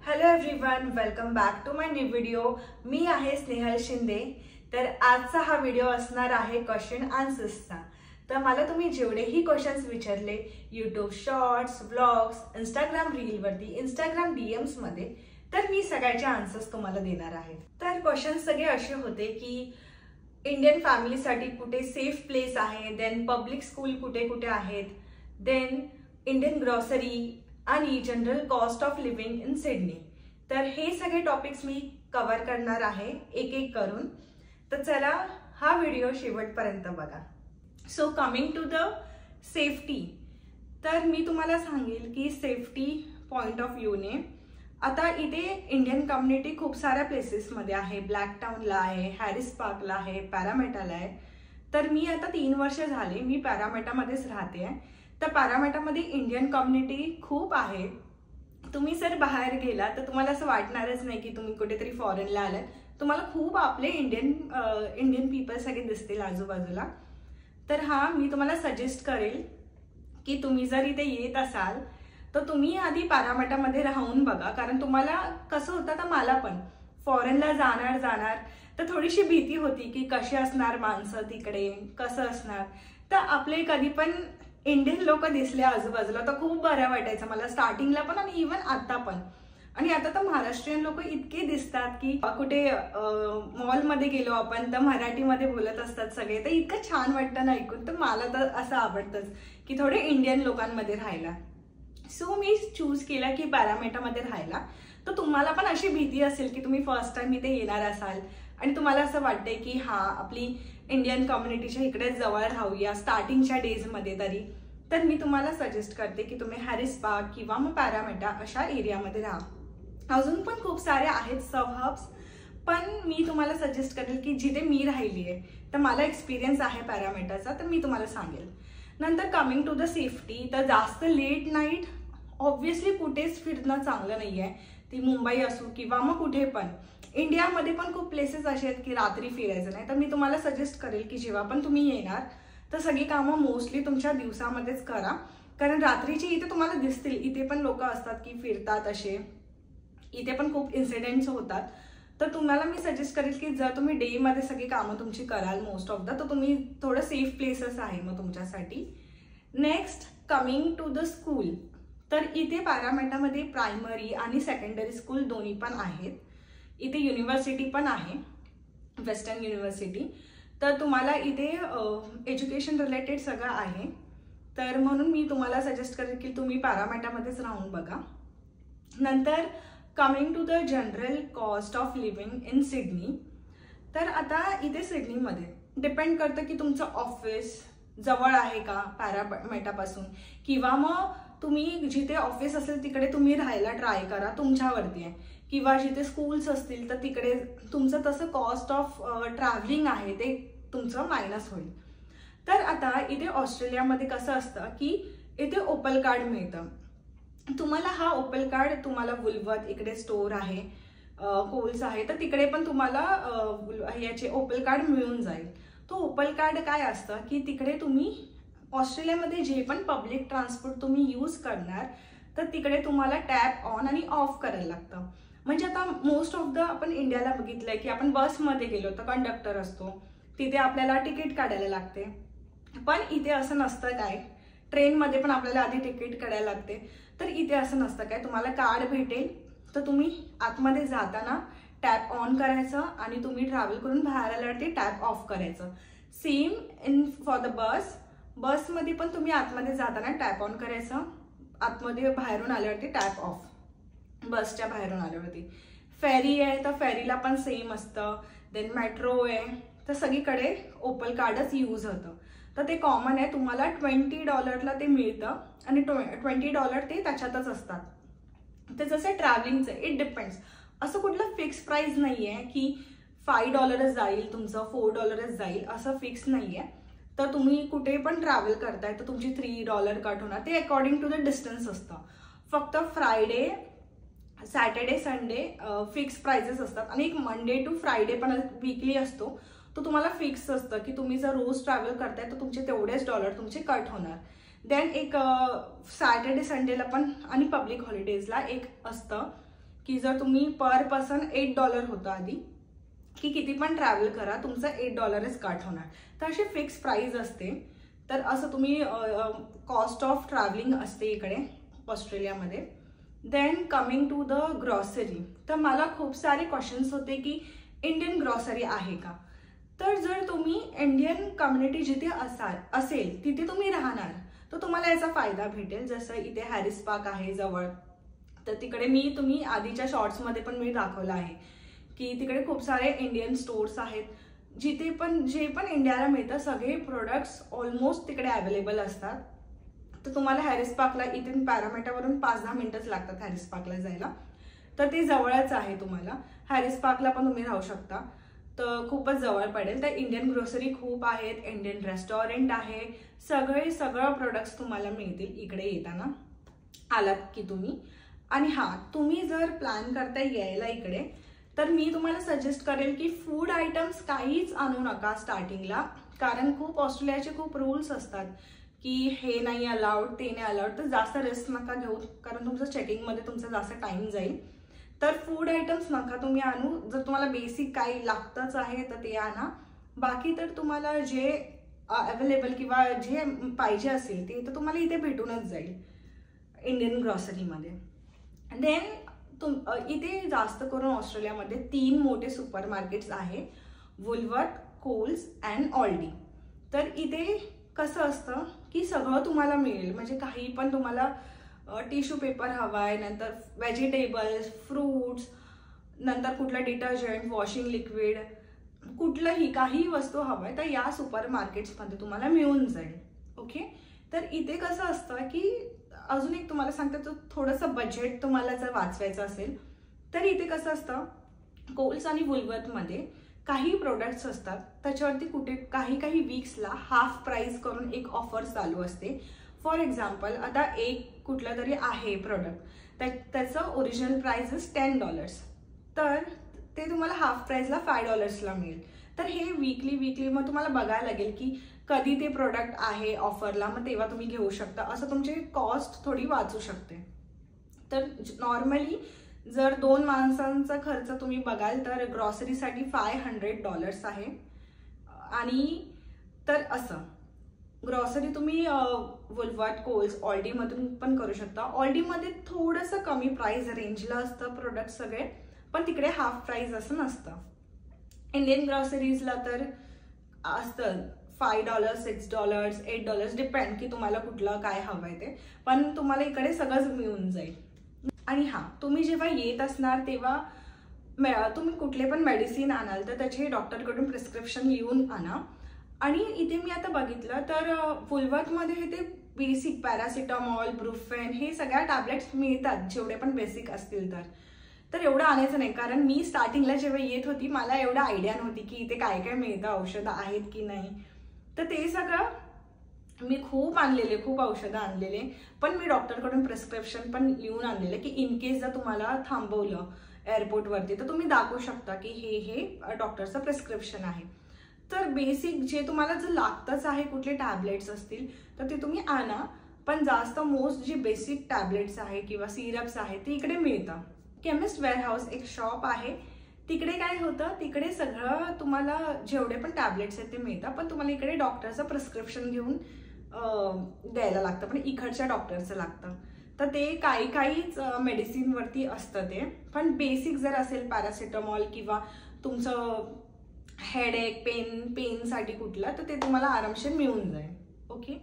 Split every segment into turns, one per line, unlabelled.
Hello everyone, welcome back to my new video. मी आहे स्नेहल शिंदे। तर आजचा हा व्हिडिओ असणार आहे क्वेश्चन आन्सर्सचा। तर मला तुम्ही जेवढेही क्वेश्चन्स विचारले यूट्यूब शॉर्ट्स, व्लॉग्स, इंस्टाग्राम रीलवरती, इंस्टाग्राम डीएम्स मध्ये, तर मी सगळ्याचे आन्सर्स तुम्हाला देणार आहे। तर क्वेश्चन्स सगळे असे होते की इंडियन फॅमिलीसाठी कुठे सेफ प्लेस आहे, देन पब्लिक स्कूल कुठे कुठे आहेत, देन इंडियन ग्रॉसरी आणि general cost of living in Sydney. तर हे सगळे टॉपिक्स मी कव्हर करणार आहे एक एक करून। तर चला हा व्हिडिओ शेवटपर्यंत बघा। So coming to the safety, तर मी तुम्हाला सांगेल की सेफ्टी पॉइंट ऑफ व्ह्यूने आता इथे इंडियन कम्युनिटी खूप साऱ्या प्लेसेसमध्ये आहे। ब्लॅक टाउनला आहे, हॅरिस पार्कला आहे, पॅरामेटाला आहे। तर मी आता 3 वर्ष झाले मी पॅरामेटामध्येच राहते आहे। तर पॅरामेटामध्ये इंडियन कम्युनिटी खूप आहे। तुम्ही जर बाहेर गेला तर तुम्हाला असं वाटणारच नाही की तुम्ही कुठेतरी फॉरेनला आलात। तुम्हाला खूप आपले इंडियन पीपल सगळे दिसतील आजूबाजूला। तर मी तुम्हाला सजेस्ट करेल की तुम्ही जर इथे येत असाल तर तुम्ही आधी पॅरामेटामध्ये राहून बघा। कारण तुम्हाला कसं होतं, तर मला पण फॉरेनला जाणार तर थोडीशी भीती होती की कशी असणार माणसं तिकडे, कसं असणार। तर आपले कधी पण इंडियन लोक दिसले आजूबाजूला तर खूप बरं वाटायचं मला, स्टार्टिंगला पण आणि इव्हन आता पण। आणि आता तर महाराष्ट्रीयन लोक इतके दिसतात की कुठे मॉलमध्ये गेलो आपण तर मराठीमध्ये बोलत असतात सगळे। तर इतकं छान वाटतं ना ऐकून। तर मला तर असं आवडतंच की थोडे इंडियन लोकांमध्ये राहायला। सो मी चूज केला की पॅरामेटामध्ये राहायला। तर तुम्हाला पण अशी भीती असेल की तुम्ही फर्स्ट टाइम इथे येणार असाल आणि तुम्हाला असं वाटतंय की आपली इंडियन कम्युनिटीच्या इकडे जवळ राहूया स्टार्टिंगच्या डेजमध्ये तरी, तर मी तुम्हाला सजेस्ट करते की तुम्ही हॅरिस पार्क किंवा मग पॅरामेटा अशा एरियामध्ये राहा। अजून पण खूप सारे आहेत सब हब्स, पण मी तुम्हाला सजेस्ट करेल की जिथे मी राहिली आहे तर मला एक्सपिरियन्स आहे पॅरामेटाचा, तर मी तुम्हाला सांगेल। नंतर कमिंग टू द सेफ्टी, तर जास्त लेट नाईट ऑब्व्हियसली कुठेच फिरणं चांगलं नाही आहे। ती मुंबई असो किंवा मग कुठे पण इंडियामध्ये पण खूप प्लेसेस असे आहेत की रात्री फिरायचं नाही। तर मी तुम्हाला सजेस्ट करेल की जेव्हा पण तुम्ही येणार तर सगळी कामं मोस्टली तुमच्या दिवसामध्येच करा। कारण रात्रीची इथे तुम्हाला दिसतील, इथे पण लोक असतात की फिरतात असे, इथे पण खूप इन्सिडेंट्स होतात। तर तुम्हाला मी सजेस्ट करेल की जर तुम्ही डे मध्ये सगळी कामं तुमची कराल मोस्ट ऑफ द, तर तुम्ही थोडं सेफ प्लेसेस आहे मग तुमच्यासाठी। Next coming to the school, तर इथे पॅरामेटामध्ये प्रायमरी आणि सेकंडरी स्कूल दोन्ही पण आहेत। इथे युनिव्हर्सिटी पण आहे, वेस्टर्न युनिव्हर्सिटी। तर तुम्हाला इथे एज्युकेशन रिलेटेड सगळं आहे। तर म्हणून मी तुम्हाला सजेस्ट करेन की तुम्ही पॅरामेटामध्येच राहून बघा। नंतर coming to the general cost of living in Sydney, तर आता इथे सिडनीमध्ये डिपेंड करतं की तुमचं ऑफिस जवळ आहे का पॅरामेटापासून, किंवा मग तुम्ही जिथे ऑफिस असेल तिकडे तुम्ही राहायला ट्राय करा, तुमच्यावरती आहे। किंवा जिथे स्कूल्स असतील तर तिकडे तुमचं तसं कॉस्ट ऑफ ट्रॅव्हलिंग आहे ते तुमचं मायनस होईल। तर आता इथे ऑस्ट्रेलियामध्ये कसं असतं की इथे ओपल कार्ड मिळतं तुम्हाला। ओपल कार्ड तुम्हाला वुलवर्थ इकडे स्टोर आहे, कोल्स आहे, तर तिकडे पण तुम्हाला याचे ओपल कार्ड मिळून जाईल। तो ओपल कार्ड काय असतं की तिकडे तुम्ही ऑस्ट्रेलियामध्ये जे पण पब्लिक ट्रान्सपोर्ट तुम्ही यूज करणार तर तिकडे तुम्हाला टॅप ऑन आणि ऑफ करायला लागतं। म्हणजे आता मोस्ट ऑफ द आपण इंडियाला बघितलंय की आपण बसमध्ये गेलो तर कंडक्टर असतो, तिथे आपल्याला तिकीट काढायला लागते। पण इथे असं नसतं काय, ट्रेनमध्ये पण आपल्याला आधी तिकीट काढायला लागते। तर इथे असं नसतं काय, तुम्हाला कार्ड भेटेल तर तुम्ही आतमध्ये जाताना टॅप ऑन करायचं आणि तुम्ही ट्रॅव्हल करून बाहेर आल्यावरती टॅप ऑफ करायचं। सेम इन फॉर द बसमध्ये पण तुम्ही आतमध्ये जाताना टॅप ऑन करायचं, आतमध्ये बाहेरून आल्यावरती टॅप ऑफ, बसच्या बाहेरून आल्यावरती। फेरी आहे तर फेरीला पण सेम असतं। देन मेट्रो आहे तर सगळीकडे ओपल कार्डच यूज होतं। तर ते कॉमन आहे, तुम्हाला $20ला ते मिळतं आणि $20 ते त्याच्यातच असतात। तर जसं ट्रॅव्हलिंगचं इट डिपेंड्स, असं कुठलं फिक्स प्राइस नाही आहे की $5 जाईल तुमचं, $4 जाईल, असं फिक्स नाही आहे। तर तुम्ही कुठे पण ट्रॅव्हल करताय तर तुमची $3 कट होणार, ते अकॉर्डिंग टू द डिस्टन्स असतं। फक्त Friday, Saturday, Sunday fix prices असतात आणि एक मंडे टू फ्रायडे पण वीकली असतो, तो तुम्हाला फिक्स असतं की तुम्ही जर रोज ट्रॅव्हल करताय तर तुमचे तेवढेच डॉलर तुमचे कट होणार। देन एक सॅटर्डे संडेला पण आणि पब्लिक हॉलिडेजला एक असतं की जर तुम्ही पर पर्सन $8 होतं आधी, की किती पण ट्रॅव्हल करा तुमचं $8च कट होणार. तर अशी फिक्स प्राइस असते. तर असं तुम्ही कॉस्ट ऑफ ट्रॅव्हलिंग असते इकडे ऑस्ट्रेलियामध्ये. Then coming to the grocery. तर मला खूप सारे क्वेश्चन्स होते की इंडियन ग्रॉसरी आहे का. तर जर तुम्ही इंडियन कम्युनिटी जिथे असेल तिथे तुम्ही राहणार तर तुम्हाला याचा फायदा भेटेल. जसं इथे हॅरिस पार्क आहे जवळ, तर तिकडे तुम्ही आधीच्या शॉर्ट्समध्ये पण मी दाखवलं आहे की तिकडे खूप सारे इंडियन स्टोर्स आहेत जिथे पण जे पण इंडियाला मिळतं सगळे प्रोडक्ट्स ऑलमोस्ट तिकडे अवेलेबल असतात. तर तुम्हाला हॅरिस पार्कला इथून पॅरामेटावरून 5-10 मिनिटच लागतात हॅरिस पार्कला जायला. तर ते जवळच आहे. तुम्हाला हॅरिस पार्कला पण तुम्ही राहू शकता, तर खूपच जवळ पडेल. तर इंडियन ग्रोसरी खूप आहेत, इंडियन रेस्टॉरंट आहे, सगळं प्रोडक्ट्स तुम्हाला मिळतील इकडे येताना आलात की तुम्ही. आणि हां, तुम्ही जर प्लॅन करताय यायला इकडे तर मी तुम्हाला सजेस्ट करेल की फूड आयटम्स काहीच आणू नका स्टार्टिंगला, कारण ऑस्ट्रेलियाचे खूप रूल्स असतात की हे नाही अलाउड, ते नाही अलाउड. तर जास्त रिस्क नका घेऊ, कारण तुमचं चेकिंगमध्ये तुमचा जास्त टाइम जाईल. तर फूड आयटम्स नका तुम्ही आणू. जर तुम्हाला बेसिक काही लागतंच आहे तर ते आणा. बाकी तर तुम्हाला जे अवेलेबल किंवा जे पाहिजे असेल ते तर तुम्हाला इथे भेटूनच जाईल इंडियन ग्रॉसरीमध्ये. देन इथे जास्त करून ऑस्ट्रेलियामध्ये 3 मोठे सुपर मार्केट्स आहे, वुलवर्थ, कोल्स अँड ऑल्डी. तर इथे कसं असतं की सगळं तुम्हाला मिळेल. म्हणजे काही पण तुम्हाला टिश्यू पेपर हवा आहे, नंतर व्हेजिटेबल्स, फ्रूट्स, नंतर कुठलं डिटर्जंट, वॉशिंग लिक्विड, कुठलंही काही वस्तू हवं आहे तर या सुपर मार्केट्समध्ये तुम्हाला मिळून जाईल. ओके. तर इथे कसं असतं की अजून एक तुम्हाला सांगते, तर थोडंसं बजेट तुम्हाला जर वाचवायचं असेल तर इथे कसं असतं, कोल्स आणि वुलवर्थमध्ये काही प्रोडक्ट्स असतात त्याच्यावरती कुठे काही वीक्सला हाफ प्राइस करून एक ऑफर चालू असते. फॉर एक्झाम्पल आता एक कुठलं तरी आहे प्रोडक्ट, त्याचं ओरिजिनल प्राइस इज $10, तर ते तुम्हाला हाफ प्राइसला $5ला मिळेल. तर हे वीकली मग तुम्हाला बघायला लागेल की कधी ते प्रोडक्ट आहे ऑफरला, मग तेव्हा तुम्ही घेऊ शकता. असं तुमची कॉस्ट थोडी वाचू शकते. तर नॉर्मली जर 2 माणसांचा खर्च तुम्ही बघाल तर ग्रॉसरीसाठी $500 आहे. आणि तर असं ग्रॉसरी तुम्ही वुलवर्थ, कोल्स, ऑल्डीमधून पण करू शकता. ऑल्डीमध्ये थोडंसं कमी प्राइस रेंजला असतं प्रोडक्ट सगळे, पण तिकडे हाफ प्राइस असं नसतं. इंडियन ग्रॉसरीजला तर असतं $5, $6, $8 डिपेंड की तुम्हाला कुठलं काय हवं आहे ते, पण तुम्हाला इकडे सगळंच मिळून जाईल. आणि हां, तुम्ही जेव्हा येत असणार तेव्हा तुम्ही कुठले पण मेडिसिन आणाल तर त्याचे डॉक्टरकडून प्रिस्क्रिप्शन लिहून आणा. आणि इथे मी आता बघितलं तर वुलवर्थमध्ये हे ते बेसिक पॅरासिटामॉल, ब्रुफेन हे सगळ्या टॅबलेट्स मिळतात जेवढे पण बेसिक असतील तर एवढं आणायचं नाही, कारण मी स्टार्टिंगला जेव्हा येत होती मला एवढं आयडिया नव्हती की इथे काय काय मिळतं, औषधं आहेत की नाही. तर ते सगळं मी खूप औषधं आणलेले, पण मी डॉक्टरकडून प्रिस्क्रिप्शन पण लिहून आणलेले की इन केस जर तुम्हाला थांबवलं एअरपोर्टवरती तर तुम्ही दाखवू शकता की हे डॉक्टरचं प्रिस्क्रिप्शन आहे. तर बेसिक जे तुम्हाला जर लागतंच आहे, कुठले टॅबलेट्स असतील तर ते तुम्ही आणा. पण जास्त मोस्ट जे बेसिक टॅबलेट्स आहे किंवा सिरप्स आहे ते इकडे मिळतं. केमिस्ट वेअरहाऊस एक शॉप आहे, तिकडे काय होतं, तिकडे सगळं तुम्हाला जेवढे पण टॅबलेट्स आहेत ते मिळतात, पण तुम्हाला इकडे डॉक्टरचं प्रिस्क्रिप्शन घेऊन द्यायला लागतं, पण इकडच्या डॉक्टरचं लागतं. तर ते काहीच मेडिसिनवरती असतं ते. पण बेसिक जर असेल पॅरासिटामॉल किंवा तुमचं हेडेक, पेनसाठी कुठलं, तर ते तुम्हाला आरामशीर मिळून जाईल. ओके.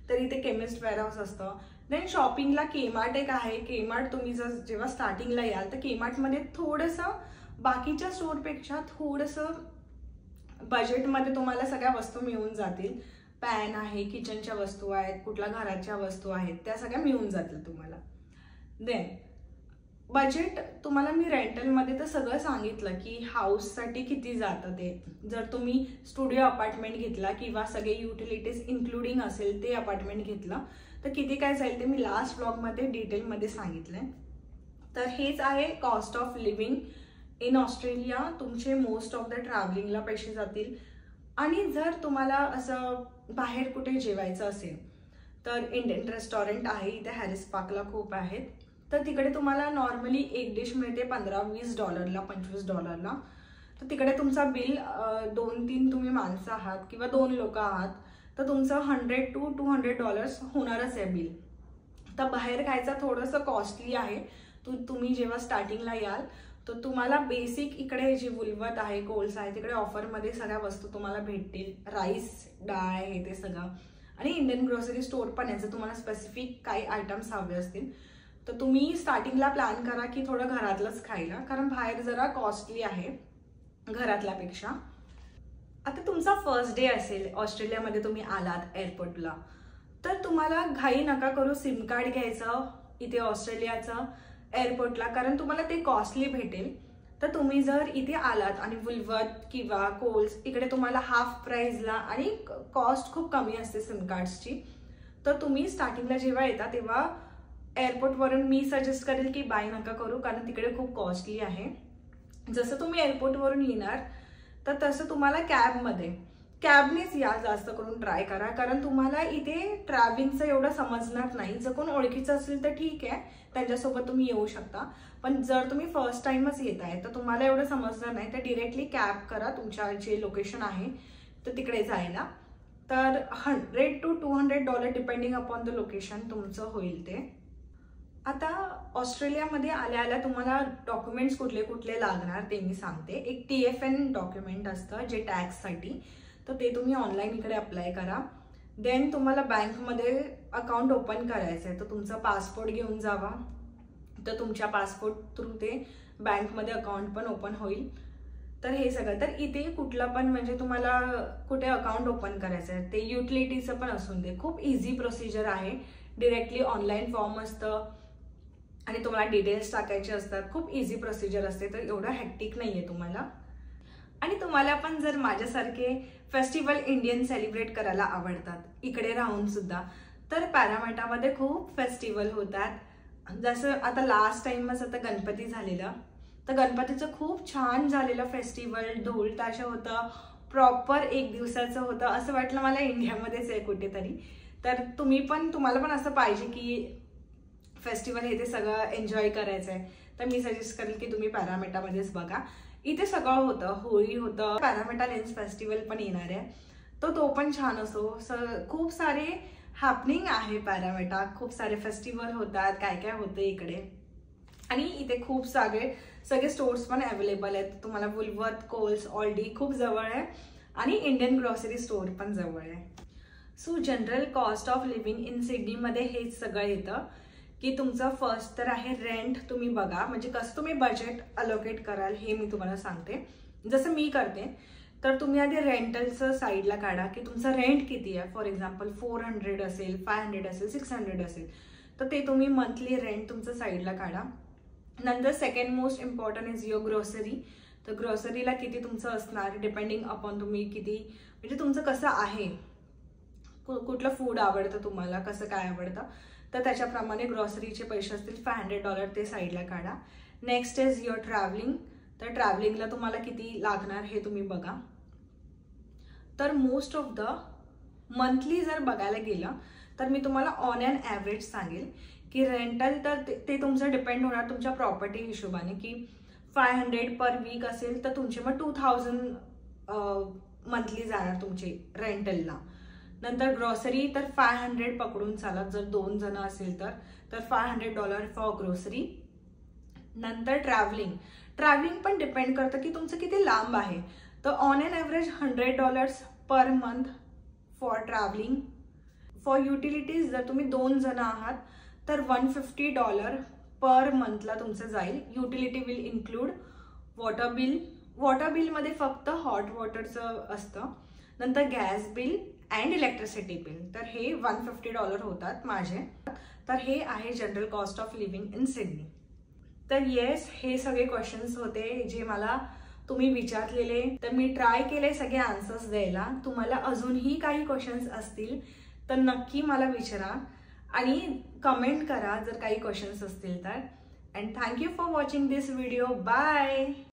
तर इथे केमिस्ट वेअरहाऊस असतं. देन शॉपिंगला केमार्ट एक आहे. केमार्ट तुम्ही जेव्हा स्टार्टिंगला याल तर केमार्टमध्ये थोडंसं बाकीच्या स्टोरपेक्षा थोडंसं बजेटमध्ये तुम्हाला सगळ्या वस्तू मिळून जातील. पॅन आहे, किचनच्या वस्तू आहेत, कुठल्या घराच्या वस्तू आहेत, त्या सगळ्या मिळून जातील तुम्हाला. देन बजेट तुम्हाला मी रेंटलमध्ये तर सगळं सांगितलं की हाऊससाठी किती जातं ते. जर तुम्ही स्टुडिओ अपार्टमेंट घेतला किंवा सगळे युटिलिटीज इन्क्लुडिंग असेल ते अपार्टमेंट घेतलं तर किती काय जाईल ते मी लास्ट ब्लॉगमध्ये डिटेलमध्ये सांगितलंय. तर हेच आहे cost of living in Australia. तुमचे मोस्ट ऑफ द ट्रॅव्हलिंगला पैसे जातील. आणि जर तुम्हाला असं बाहेर कुठे जेवायचं असेल तर इंडियन रेस्टॉरंट आहे इथे हॅरिस पार्कला खूप आहेत. तर तिकडे तुम्हाला नॉर्मली एक डिश मिळते $15-20 $25. तर तिकडे तुमचा बिल 2-3 तुम्ही माणसं आहात किंवा 2 लोक आहात तर तुमचं $100-200 होणारच आहे बिल. तर बाहेर खायचं थोडंसं कॉस्टली आहे. तुम्ही जेव्हा स्टार्टिंगला याल तर तुम्हाला बेसिक इकडे जी वुलवर्थ आहे, कोल्स आहे, तिकडे ऑफरमध्ये सगळ्या वस्तू तुम्हाला भेटतील. राईस, डाळ हे ते सगळं. आणि इंडियन ग्रोसरी स्टोर पण आहे. जर तुम्हाला स्पेसिफिक काही आयटम्स हवे असतील तर तुम्ही स्टार्टिंगला प्लॅन करा की थोडं घरातलंच खायला, कारण बाहेर जरा कॉस्टली आहे घरातल्यापेक्षा. आता तुमचा फर्स्ट डे असेल, ऑस्ट्रेलियामध्ये तुम्ही आलात एअरपोर्टला, तर तुम्हाला घाई नका करू सिम कार्ड घ्यायचं इथे ऑस्ट्रेलियाचं एअरपोर्टला, कारण तुम्हाला ते कॉस्टली भेटेल. तर तुम्ही जर इथे आलात आणि वुलवर्थ किंवा कोल्स इकडे तुम्हाला हाफ प्राइसला आणि कॉस्ट खूप कमी असते सिम कार्ड्सची, तर तुम्ही स्टार्टिंगला जेव्हा येता तेव्हा एअरपोर्टवरून मी सजेस्ट करेल की बाय नका करू, कारण तिकडे खूप कॉस्टली आहे. जसं तुम्ही एअरपोर्टवरून येणार तर तसं तुम्हाला कॅबनेच या जास्त करून ट्राय करा, कारण तुम्हाला इथे ट्रॅव्हलिंगचं एवढं समजणार नाही. जर कोण ओळखीचं असेल तर ठीक आहे, त्यांच्यासोबत तुम्ही येऊ शकता. पण जर तुम्ही फर्स्ट टाइमच येत आहे तर तुम्हाला एवढं समजणार नाही, तर डिरेक्टली कॅब करा तुमच्या जे लोकेशन आहे तर तिकडे जायला. तर $100-200 डिपेंडिंग अपॉन द लोकेशन तुमचं होईल ते. आता ऑस्ट्रेलियामध्ये आल्या तुम्हाला डॉक्युमेंट्स कुठले कुठले लागणार ते मी सांगते. एक TFN डॉक्युमेंट असतं जे टॅक्ससाठी, तर ते तुम्ही ऑनलाईन इकडे अप्लाय करा. देन तुम्हाला बँकमध्ये अकाउंट ओपन करायचं आहे, तर तुमचा पासपोर्ट घेऊन जावा. तर तुमच्या पासपोर्ट थ्रू ते बँकमध्ये अकाउंट पण ओपन होईल. तर हे सगळं, तर इथे कुठलं पण म्हणजे तुम्हाला कुठे अकाउंट ओपन करायचं आहे ते युटिलिटीचं पण असून दे, खूप इझी प्रोसिजर आहे. डिरेक्टली ऑनलाईन फॉर्म असतं आणि तुम्हाला डिटेल्स टाकायचे असतात. खूप इझी प्रोसिजर असते, तर एवढं हॅक्टिक नाही आहे तुम्हाला. आणि तुम्हाला पण जर माझ्यासारखे फेस्टिवल इंडियन सेलिब्रेट करायला आवडतात इकडे राहून सुद्धा, तर पॅरामाटामध्ये खूप फेस्टिवल होतात. जसं आता लास्ट टाइमच आता गणपती झालेला, तर गणपतीचं खूप छान झालेलं फेस्टिवल. ढोल ताशा होतं, प्रॉपर 1 दिवसाचं होतं. असं वाटलं मला इंडियामध्येच आहे कुठेतरी. तर तुम्हाला पण असं पाहिजे की फेस्टिवल हे ते सगळं एन्जॉय करायचं आहे, तर मी सजेस्ट करेल की तुम्ही पॅरामेटामध्येच बघा. इथे सगळं होतं, होळी होतं, पॅरामेटा लेन्स फेस्टिवल पण येणार आहे, तो पण छान असो. खूप सारे हॅपनिंग आहे पॅरामेटा, खूप सारे फेस्टिवल होतात, काय होतं इकडे. आणि इथे खूप सगळे स्टोर्स पण अवेलेबल आहेत तुम्हाला. वुलवर्थ, कोल्स, ऑल्डी खूप जवळ आहे आणि इंडियन ग्रॉसरी स्टोर पण जवळ आहे. So general cost of living in सिडनीमध्ये हेच सगळं येतं की तुमचं फर्स्ट तर आहे रेंट. तुम्ही बघा म्हणजे कसं तुम्ही बजेट अलोकेट कराल हे मी तुम्हाला सांगते. जसं मी करते, तर तुम्ही आधी रेंटलचं साईडला काढा की तुमचं रेंट किती आहे. फॉर एक्झाम्पल 400 असेल, 500 असेल, 600 असेल, तर ते तुम्ही मंथली रेंट तुमचं साईडला काढा. नंतर second most important is your grocery. तर ग्रोसरीला किती तुमचं असणार डिपेंडिंग अपॉन तुम्ही किती म्हणजे तुमचं कसं आहे, कुठलं फूड आवडतं तुम्हाला, कसं काय आवडतं, तर त्याच्याप्रमाणे ग्रॉसरीचे पैसे असतील $500 ते साईडला काढा. Next is your travelling. तर ट्रॅव्हलिंगला तुम्हाला किती लागणार हे तुम्ही बघा. तर मोस्ट ऑफ द मंथली जर बघायला गेलं तर मी तुम्हाला ऑन अँड ॲव्हरेज सांगेल की रेंटल तर ते तुमचं डिपेंड होणार तुमच्या प्रॉपर्टी हिशोबाने, की 500 पर वीक असेल तर तुमचे मग 2000 मंथली जाणार तुमचे रेंटलला. नंतर ग्रॉसरी तर 500 पकडून चालत, जर 2 जण असेल तर $500 फॉर ग्रोसरी. नंतर ट्रॅव्हलिंग पण डिपेंड करतं की तुमचं किती लांब आहे. तर on an average $100 per month for travelling. For utilities जर तुम्ही 2 जण आहात तर $150 पर मंथला तुमचं जाईल. युटिलिटी विल इन्क्लूड वॉटर बिलमध्ये फक्त हॉट वॉटरचं असतं, नंतर gas bill and electricity bill. तर हे $150 होतात माझे. तर हे आहे general cost of living in Sydney. तर येस, हे सगळे क्वेश्चन्स होते जे मला तुम्ही विचारलेले, तर मी ट्राय केले सगळे आन्सर्स द्यायला. तुम्हाला अजूनही काही क्वेश्चन्स असतील तर नक्की मला विचारा आणि कमेंट करा जर काही क्वेश्चन्स असतील तर. And thank you for watching this video. Bye.